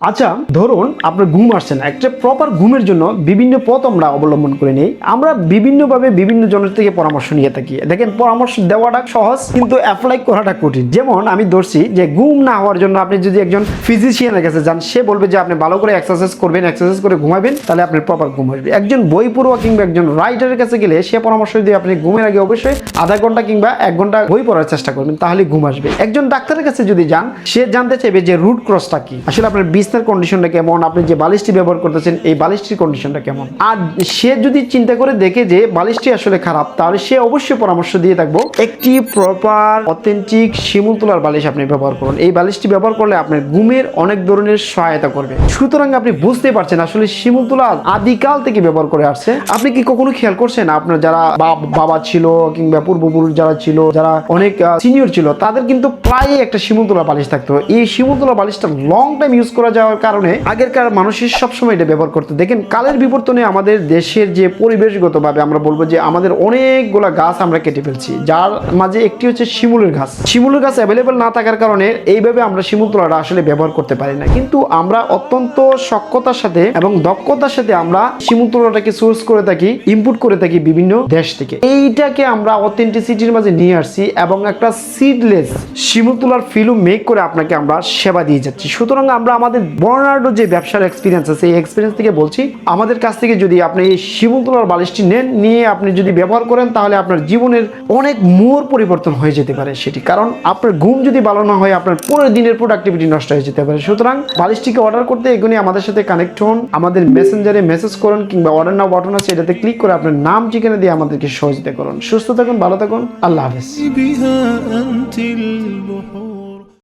আচ্ছা, ধরুন আপনার ঘুম আসছে না। একটা প্রপার ঘুমের জন্য বিভিন্ন পথ আমরা অবলম্বন করে নেই। আমরা বিভিন্নভাবে বিভিন্ন জনের থেকে পরামর্শ নিয়ে থাকি। দেখেন, পরামর্শ দেওয়াটা সহজ কিন্তু অ্যাপ্লাই করাটা কঠিন। যেমন আমি ধরছি যে ঘুম না হওয়ার জন্য আপনি যদি একজন ফিজিশিয়ানের কাছে যান, সে বলবে যে আপনি ভালো করে এক্সারসাইজ করবেন, এক্সারসাইজ করে ঘুমাবেন, তাহলে আপনার প্রপার ঘুম আসবে। একজন বই পড়ুয়া কিংবা একজন রাইটারের কাছে গেলে সে পরামর্শ দিয়ে আপনি ঘুমের আগে অবশ্যই আধা ঘন্টা কিংবা 1 ঘন্টা বই পড়ার চেষ্টা করবেন, তাহলে ঘুম আসবে। একজন ডাক্তারের কাছে যদি যান, সে জানতে চাইবে যে রুট ক্রসটা কি, আসলে আপনার বিছনার কন্ডিশনটা কেমন, আপনি যে বালিশটি ব্যবহার করতেছেন এই বালিশটির কন্ডিশনটা কেমন। আর সে যদি চিন্তা করে দেখে যে বালিশটি আসলে খারাপ, তাহলে সে অবশ্যই পরামর্শ দিয়ে থাকবো একটি প্রপার অথেন্টিক শিমুল তোলার বালিশ আপনি ব্যবহার করুন। এই বালিশটি ব্যবহার করলে আপনার ঘুমের অনেক ধরনের সহায়তা করবে। সুতরাং আপনি বুঝতে পারছেন আসলে শিমুল তোলা আদিকাল থেকে ব্যবহার করে আসছে। আপনি কি কখনো খেয়াল করছেন আপনার যারা বাবা ছিল কিংবা পূর্বপুরুষ যারা ছিল, যারা অনেক সিনিয়র ছিল, তাদের কিন্তু প্রায় একটা শিমুল তোলা বালিশ থাকতো। এই শিমুল তোলা বালিশটা লং টাইম ইউজ করা যাওয়ার কারণে আগেরকার মানুষের সবসময় এটা ব্যবহার করতে। দেখেন, কালের বিবর্তনে আমাদের দেশের যে পরিবেশগতভাবে আমরা বলবো যে আমাদের অনেকগুলা গাছ আমরা কেটে ফেলছি, যার মাঝে একটি হচ্ছে শিমুলের গাছ। শিমুলের গাছ অ্যাভেলেবেল না থাকার কারণে এইভাবে আমরা শিমুল তোলাটা আসলে ব্যবহার করতে পারি না। কিন্তু আমরা অত্যন্ত সক্ষতার সাথে এবং দক্ষতার সাথে আমরা শিমুল তোলাটাকে সোর্স করে থাকি, ইম্পোর্ট করে থাকি বিভিন্ন দেশ থেকে। এইটাকে আমরা অথেন্টিসিটির মাঝে নিয়ে আসছি এবং একটা সিডলেস শিমুল তোলার ফিল্ম মেক করে আপনাকে আমরা সেবা দিয়ে যাচ্ছি। সুতরাং আমরা আমাদের বর্ণাঢ্য যে ব্যবসার এক্সপিরিয়েন্স আছে, এই এক্সপিরিয়েন্স থেকে বলছি, আমাদের কাছ থেকে যদি আপনি এই শিমুল তোলার বালিশটি নেন, নিয়ে আপনি যদি ব্যবহার করেন, তাহলে আপনার জীবনের অনেক মোড় পরিবর্তন হয়ে যেতে পারে সেটি। কারণ আপনার ঘুম যদি ভালো না হয়, আপনার পরের দিনের প্রোডাক্টিভিটি নষ্ট হয়ে যেতে পারে। সুতরাং বালিশটিকে অর্ডার করতে এখনই আমাদের সাথে কানেক্ট হন, আমাদের মেসেঞ্জারে মেসেজ করুন কিংবা অর্ডার নাও বাটন আছে, এটাতে ক্লিক করে আপনার নাম ঠিকানা দিয়ে আমাদেরকে সহযোগিতা করুন। সুস্থ থাকুন, ভালো থাকুন, আল্লাহ হাফেজ।